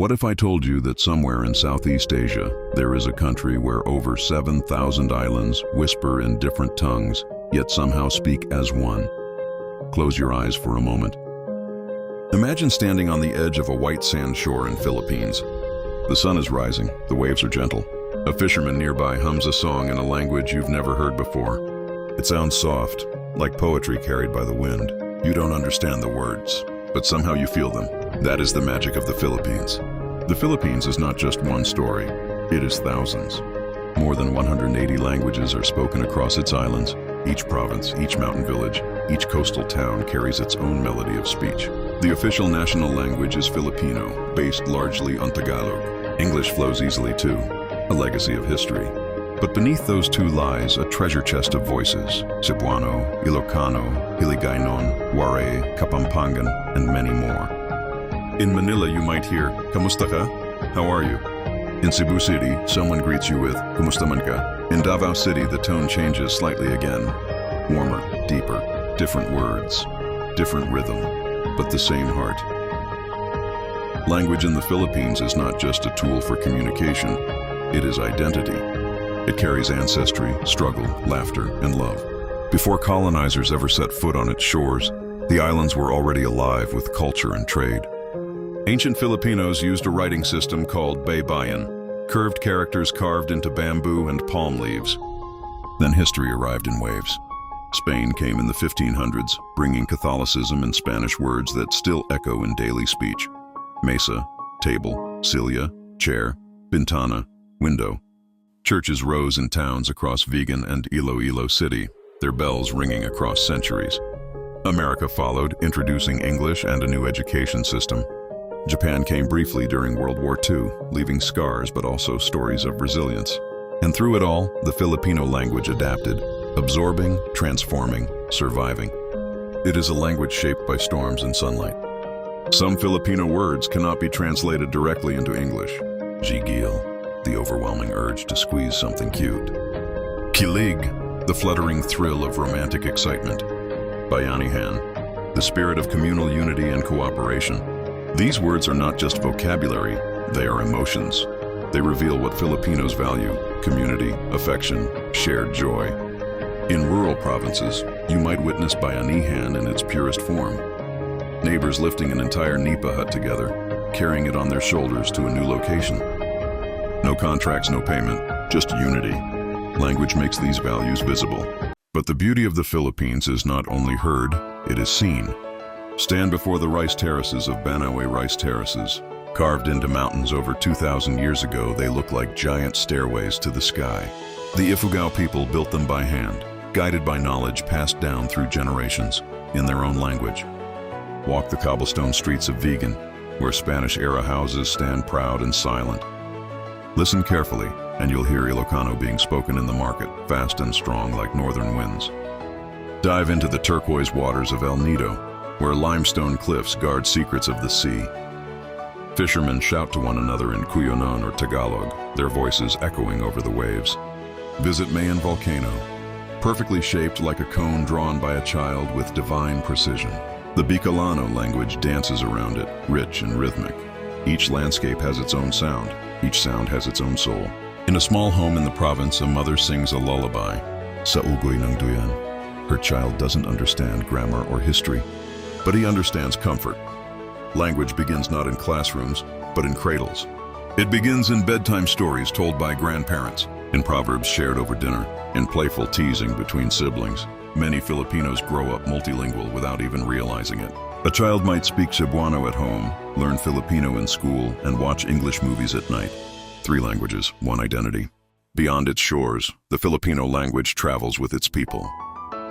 What if I told you that somewhere in Southeast Asia, there is a country where over 7,000 islands whisper in different tongues, yet somehow speak as one? Close your eyes for a moment. Imagine standing on the edge of a white sand shore in Philippines. The sun is rising, the waves are gentle. A fisherman nearby hums a song in a language you've never heard before. It sounds soft, like poetry carried by the wind. You don't understand the words, but somehow you feel them. That is the magic of the Philippines. The Philippines is not just one story, it is thousands. More than 180 languages are spoken across its islands. Each province, each mountain village, each coastal town carries its own melody of speech. The official national language is Filipino, based largely on Tagalog. English flows easily too, a legacy of history. But beneath those two lies a treasure chest of voices: Cebuano, Ilocano, Hiligaynon, Waray, Kapampangan, and many more. In Manila, you might hear, "Kamusta ka? How are you?" In Cebu City, someone greets you with, "Kumusta man ka?" In Davao City, the tone changes slightly again. Warmer, deeper, different words, different rhythm, but the same heart. Language in the Philippines is not just a tool for communication, it is identity. It carries ancestry, struggle, laughter, and love. Before colonizers ever set foot on its shores, the islands were already alive with culture and trade. Ancient Filipinos used a writing system called baybayin, curved characters carved into bamboo and palm leaves. Then history arrived in waves. Spain came in the 1500s, bringing Catholicism and Spanish words that still echo in daily speech. Mesa, table, silla, chair, bintana, window. Churches rose in towns across Vigan and Iloilo City, their bells ringing across centuries. America followed, introducing English and a new education system. Japan came briefly during World War II, leaving scars but also stories of resilience. And through it all, the Filipino language adapted, absorbing, transforming, surviving. It is a language shaped by storms and sunlight. Some Filipino words cannot be translated directly into English. Gigil, the overwhelming urge to squeeze something cute. Kilig, the fluttering thrill of romantic excitement. Bayanihan, the spirit of communal unity and cooperation. These words are not just vocabulary, they are emotions. They reveal what Filipinos value: community, affection, shared joy. In rural provinces, you might witness Bayanihan in its purest form. Neighbors lifting an entire nipa hut together, carrying it on their shoulders to a new location. No contracts, no payment, just unity. Language makes these values visible. But the beauty of the Philippines is not only heard, it is seen. Stand before the rice terraces of Banaue Rice Terraces. Carved into mountains over 2,000 years ago, they look like giant stairways to the sky. The Ifugao people built them by hand, guided by knowledge passed down through generations, in their own language. Walk the cobblestone streets of Vigan, where Spanish-era houses stand proud and silent. Listen carefully, and you'll hear Ilocano being spoken in the market, fast and strong like northern winds. Dive into the turquoise waters of El Nido, where limestone cliffs guard secrets of the sea. Fishermen shout to one another in Cuyonon or Tagalog, their voices echoing over the waves. Visit Mayon Volcano, perfectly shaped like a cone drawn by a child with divine precision. The Bicolano language dances around it, rich and rhythmic. Each landscape has its own sound. Each sound has its own soul. In a small home in the province, a mother sings a lullaby. Sa ugoy ng duyan. Her child doesn't understand grammar or history, but he understands comfort. Language begins not in classrooms, but in cradles. It begins in bedtime stories told by grandparents, in proverbs shared over dinner, in playful teasing between siblings. Many Filipinos grow up multilingual without even realizing it. A child might speak Cebuano at home, learn Filipino in school, and watch English movies at night. 3 languages, 1 identity. Beyond its shores, the Filipino language travels with its people.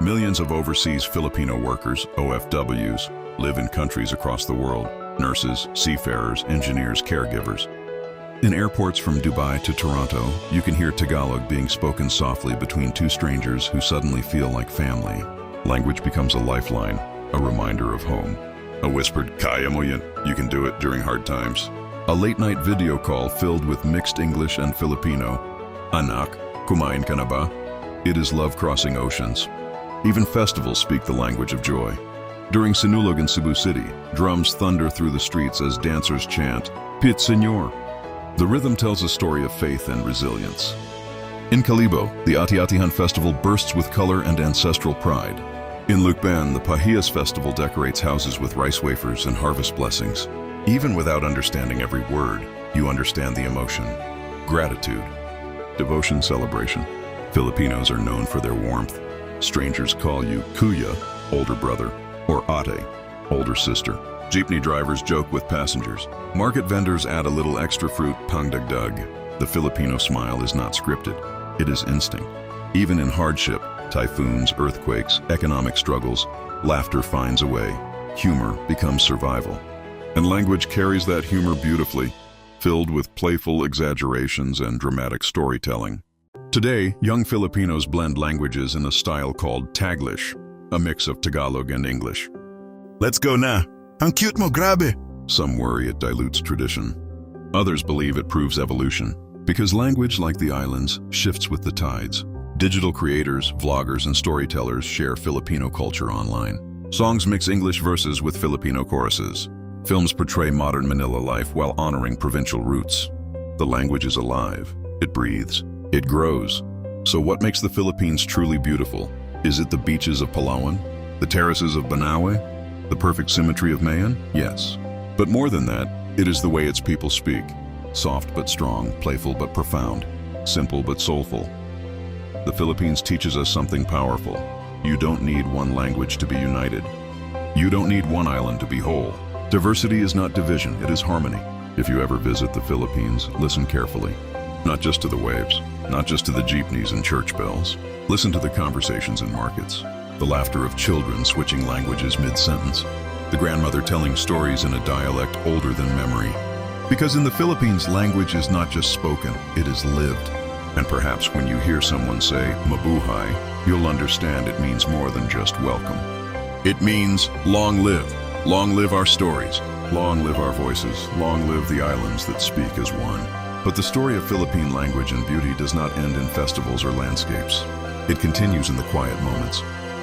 Millions of overseas Filipino workers, OFWs, live in countries across the world: nurses, seafarers, engineers, caregivers. In airports from Dubai to Toronto, you can hear Tagalog being spoken softly between 2 strangers who suddenly feel like family. Language becomes a lifeline, a reminder of home. A whispered, "Kaya mo yan, you can do it," during hard times. A late-night video call filled with mixed English and Filipino. "Anak, kumain ka na ba?" It is love crossing oceans. Even festivals speak the language of joy. During Sinulog in Cebu City, drums thunder through the streets as dancers chant, Pit Senor. The rhythm tells a story of faith and resilience. In Calibo, the Ati-Atihan festival bursts with color and ancestral pride. In Lucban, the Pahiyas festival decorates houses with rice wafers and harvest blessings. Even without understanding every word, you understand the emotion. Gratitude. Devotion celebration. Filipinos are known for their warmth. Strangers call you Kuya, older brother, or Ate, older sister. Jeepney drivers joke with passengers. Market vendors add a little extra fruit, pangdagdag. The Filipino smile is not scripted. It is instinct. Even in hardship, typhoons, earthquakes, economic struggles, laughter finds a way. Humor becomes survival. And language carries that humor beautifully, filled with playful exaggerations and dramatic storytelling. Today, young Filipinos blend languages in a style called Taglish, a mix of Tagalog and English. Let's go na. Ang cute mo, grabe. Some worry it dilutes tradition. Others believe it proves evolution, because language, like the islands, shifts with the tides. Digital creators, vloggers, and storytellers share Filipino culture online. Songs mix English verses with Filipino choruses. Films portray modern Manila life while honoring provincial roots. The language is alive. It breathes. It grows. So what makes the Philippines truly beautiful? Is it the beaches of Palawan? The terraces of Banaue? The perfect symmetry of Mayon? Yes. But more than that, it is the way its people speak. Soft but strong, playful but profound, simple but soulful. The Philippines teaches us something powerful. You don't need one language to be united. You don't need one island to be whole. Diversity is not division, it is harmony. If you ever visit the Philippines, listen carefully. Not just to the waves, not just to the jeepneys and church bells. Listen to the conversations in markets, the laughter of children switching languages mid-sentence, the grandmother telling stories in a dialect older than memory. Because in the Philippines, language is not just spoken, it is lived. And perhaps when you hear someone say, Mabuhay, you'll understand it means more than just welcome. It means long live our stories, long live our voices, long live the islands that speak as one. But the story of Philippine language and beauty does not end in festivals or landscapes. It continues in the quiet moments.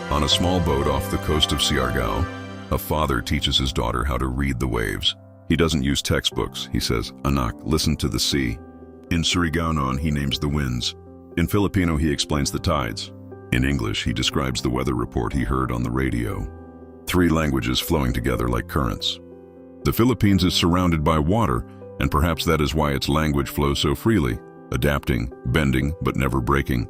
On a small boat off the coast of Siargao, a father teaches his daughter how to read the waves. He doesn't use textbooks. He says, Anak, listen to the sea. In Surigaonon, he names the winds. In Filipino, he explains the tides. In English, he describes the weather report he heard on the radio. 3 languages flowing together like currents. The Philippines is surrounded by water, and perhaps that is why its language flows so freely, adapting, bending, but never breaking.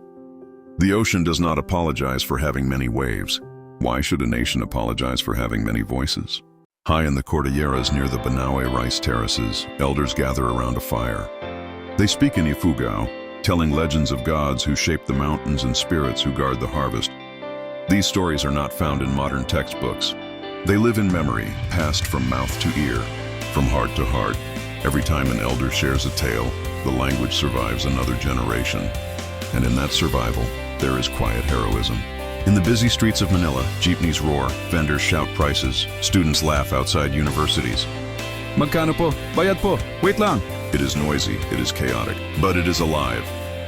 The ocean does not apologize for having many waves. Why should a nation apologize for having many voices? High in the Cordilleras near the Banaue Rice Terraces, elders gather around a fire. They speak in Ifugao, telling legends of gods who shape the mountains and spirits who guard the harvest. These stories are not found in modern textbooks. They live in memory, passed from mouth to ear, from heart to heart. Every time an elder shares a tale, the language survives another generation. And in that survival, there is quiet heroism. In the busy streets of Manila, jeepneys roar, vendors shout prices, students laugh outside universities. Magkano po? Bayad po. Wait lang. It is noisy, it is chaotic, but it is alive.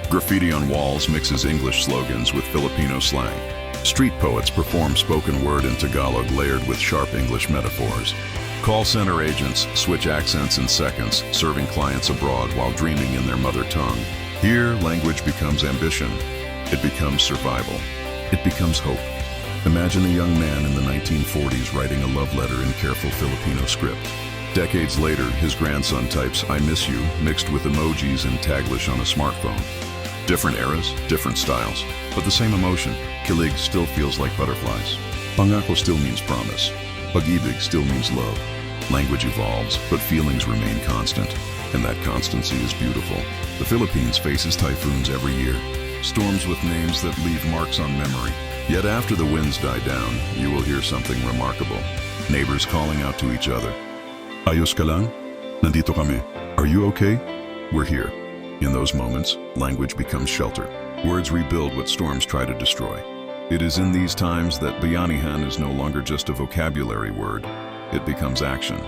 Graffiti on walls mixes English slogans with Filipino slang. Street poets perform spoken word in Tagalog layered with sharp English metaphors. Call center agents switch accents in seconds, serving clients abroad while dreaming in their mother tongue. Here, language becomes ambition. It becomes survival. It becomes hope. Imagine a young man in the 1940s writing a love letter in careful Filipino script. Decades later, his grandson types, I miss you, mixed with emojis and Taglish on a smartphone. Different eras, different styles, but the same emotion. Kilig still feels like butterflies. Pangako still means promise. Pag-ibig still means love. Language evolves, but feelings remain constant. And that constancy is beautiful. The Philippines faces typhoons every year. Storms with names that leave marks on memory. Yet after the winds die down, you will hear something remarkable. Neighbors calling out to each other. Ayos ka lang? Nandito kami. Are you okay? We're here. In those moments, language becomes shelter. Words rebuild what storms try to destroy. It is in these times that bayanihan is no longer just a vocabulary word. It becomes action.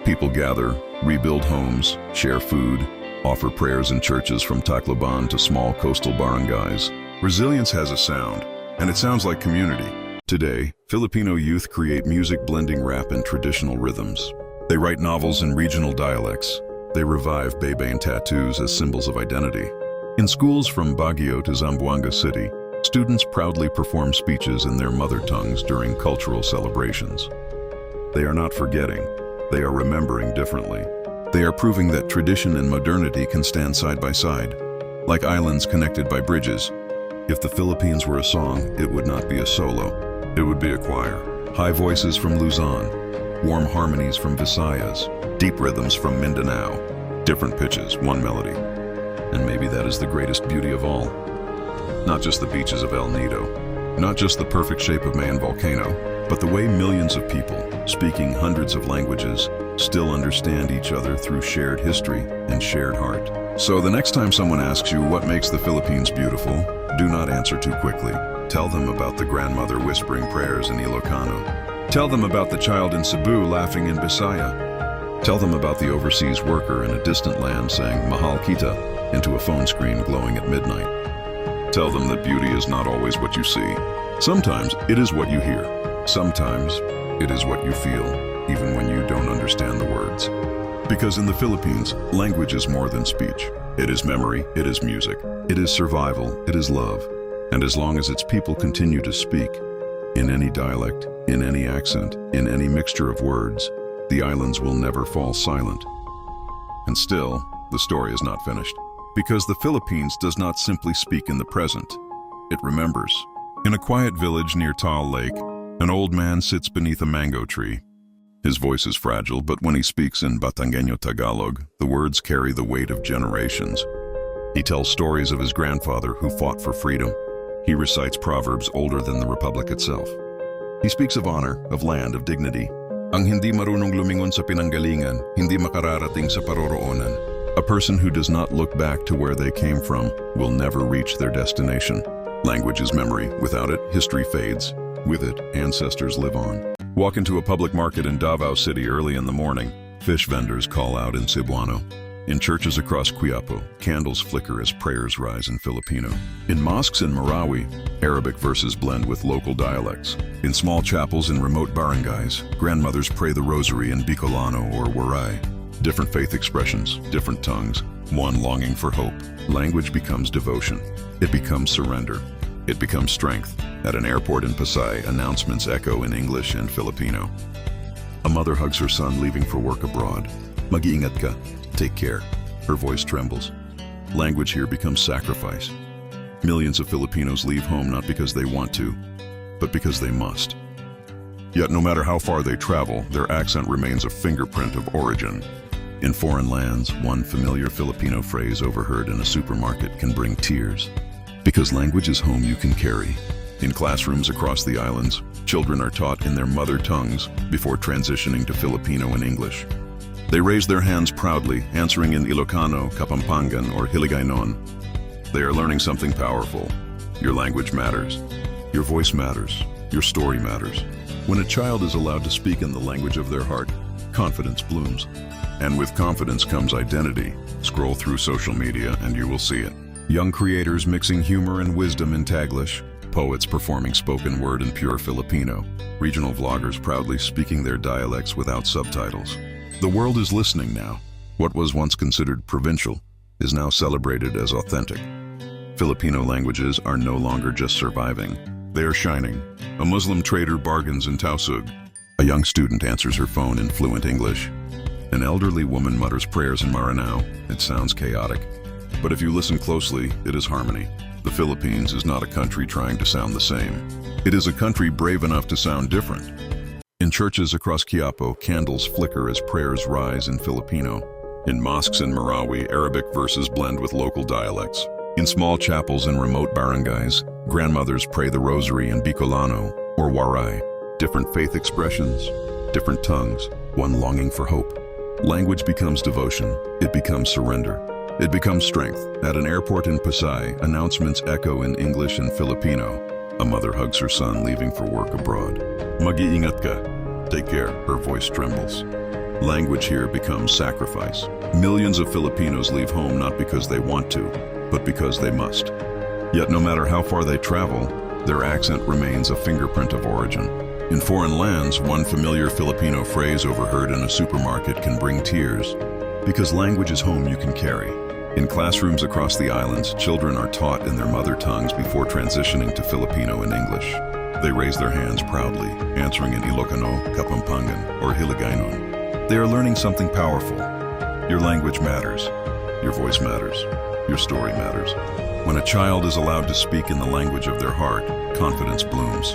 People gather, rebuild homes, share food, offer prayers in churches from Tacloban to small coastal barangays. Resilience has a sound, and it sounds like community. Today, Filipino youth create music blending rap and traditional rhythms. They write novels in regional dialects, They revive Baybayin tattoos as symbols of identity. In schools from Baguio to Zamboanga City, students proudly perform speeches in their mother tongues during cultural celebrations. They are not forgetting, they are remembering differently. They are proving that tradition and modernity can stand side by side, like islands connected by bridges. If the Philippines were a song, it would not be a solo, it would be a choir. High voices from Luzon, warm harmonies from Visayas, deep rhythms from Mindanao, different pitches, one melody. And maybe that is the greatest beauty of all. Not just the beaches of El Nido, not just the perfect shape of Mayon Volcano, but the way millions of people, speaking hundreds of languages, still understand each other through shared history and shared heart. So the next time someone asks you what makes the Philippines beautiful, do not answer too quickly. Tell them about the grandmother whispering prayers in Ilocano. Tell them about the child in Cebu laughing in Bisaya. Tell them about the overseas worker in a distant land saying Mahal Kita into a phone screen glowing at midnight. Tell them that beauty is not always what you see. Sometimes it is what you hear. Sometimes it is what you feel, even when you don't understand the words. Because in the Philippines, language is more than speech. It is memory, it is music, it is survival, it is love. And as long as its people continue to speak, in any dialect, in any accent, in any mixture of words, the islands will never fall silent. And still, the story is not finished. Because the Philippines does not simply speak in the present, it remembers. In a quiet village near Taal Lake, an old man sits beneath a mango tree. His voice is fragile, but when he speaks in Batangueño Tagalog, the words carry the weight of generations. He tells stories of his grandfather who fought for freedom. He recites proverbs older than the Republic itself. He speaks of honor, of land, of dignity. Ang hindi marunong lumingon sa pinanggalingan, hindi makararating sa paroroonan. A person who does not look back to where they came from will never reach their destination. Language is memory. Without it, history fades. With it, ancestors live on. Walk into a public market in Davao City early in the morning. Fish vendors call out in Cebuano. In churches across Quiapo, candles flicker as prayers rise in Filipino. In mosques in Marawi, Arabic verses blend with local dialects. In small chapels in remote barangays, grandmothers pray the rosary in Bicolano or Waray. Different faith expressions, different tongues, one longing for hope. Language becomes devotion. It becomes surrender. It becomes strength. At an airport in Pasay, announcements echo in English and Filipino. A mother hugs her son leaving for work abroad. Mag-iingat ka. Take care. Her voice trembles. Language here becomes sacrifice. Millions of Filipinos leave home not because they want to, but because they must. Yet no matter how far they travel, their accent remains a fingerprint of origin. In foreign lands, one familiar Filipino phrase overheard in a supermarket can bring tears. Because language is home you can carry. In classrooms across the islands, children are taught in their mother tongues before transitioning to Filipino and English. They raise their hands proudly, answering in Ilocano, Kapampangan, or Hiligaynon. They are learning something powerful. Your language matters. Your voice matters. Your story matters. When a child is allowed to speak in the language of their heart, confidence blooms. And with confidence comes identity. Scroll through social media and you will see it. Young creators mixing humor and wisdom in Taglish, poets performing spoken word in pure Filipino, regional vloggers proudly speaking their dialects without subtitles. The world is listening now. What was once considered provincial is now celebrated as authentic. Filipino languages are no longer just surviving. They are shining. A Muslim trader bargains in Tausug. A young student answers her phone in fluent English. An elderly woman mutters prayers in Maranao. It sounds chaotic. But if you listen closely, it is harmony. The Philippines is not a country trying to sound the same. It is a country brave enough to sound different. In churches across Quiapo, candles flicker as prayers rise in Filipino. In mosques in Marawi, Arabic verses blend with local dialects. In small chapels in remote barangays, grandmothers pray the rosary in Bicolano or Waray. Different faith expressions, different tongues, one longing for hope. Language becomes devotion. It becomes surrender. It becomes strength. At an airport in Pasay, announcements echo in English and Filipino. A mother hugs her son leaving for work abroad. Mag-iingat ka. Take care. Her voice trembles. Language here becomes sacrifice. Millions of Filipinos leave home not because they want to, but because they must. Yet no matter how far they travel, their accent remains a fingerprint of origin. In foreign lands, one familiar Filipino phrase overheard in a supermarket can bring tears. Because language is home you can carry. In classrooms across the islands, children are taught in their mother tongues before transitioning to Filipino and English. They raise their hands proudly, answering in Ilocano, Kapampangan, or Hiligaynon. They are learning something powerful. Your language matters. Your voice matters. Your story matters. When a child is allowed to speak in the language of their heart, confidence blooms.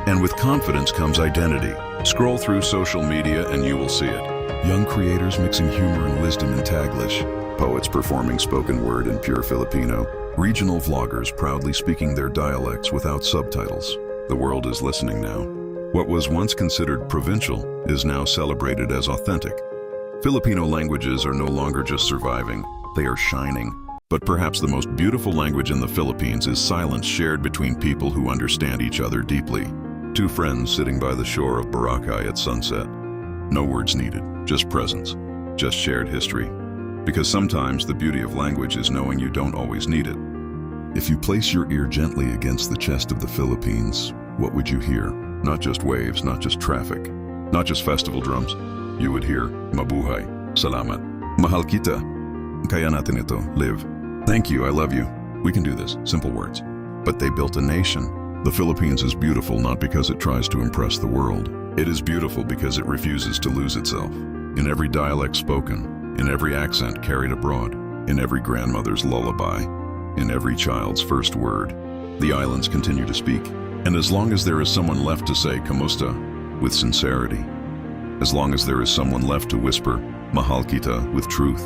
And with confidence comes identity. Scroll through social media and you will see it. Young creators mixing humor and wisdom in Taglish, poets performing spoken word in pure Filipino, regional vloggers proudly speaking their dialects without subtitles. The world is listening now. What was once considered provincial is now celebrated as authentic. Filipino languages are no longer just surviving, they are shining. But perhaps the most beautiful language in the Philippines is silence shared between people who understand each other deeply. Two friends sitting by the shore of Boracay at sunset. No words needed, just presence, just shared history. Because sometimes the beauty of language is knowing you don't always need it. If you place your ear gently against the chest of the Philippines, what would you hear? Not just waves, not just traffic, not just festival drums. You would hear Mabuhay, Salamat, Mahal kita, Kaya natin ito, live. Thank you, I love you. We can do this, simple words. But they built a nation. The Philippines is beautiful not because it tries to impress the world. It is beautiful because it refuses to lose itself. In every dialect spoken, in every accent carried abroad, in every grandmother's lullaby, in every child's first word, the islands continue to speak. And as long as there is someone left to say kamusta with sincerity, as long as there is someone left to whisper mahal kita with truth,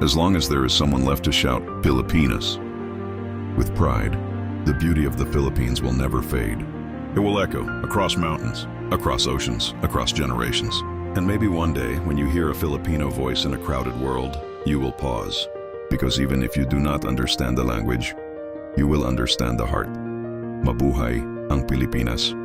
as long as there is someone left to shout Pilipinas with pride, the beauty of the Philippines will never fade. It will echo across mountains, across oceans, across generations. And maybe one day, when you hear a Filipino voice in a crowded world, you will pause. Because even if you do not understand the language, you will understand the heart. Mabuhay ang Pilipinas.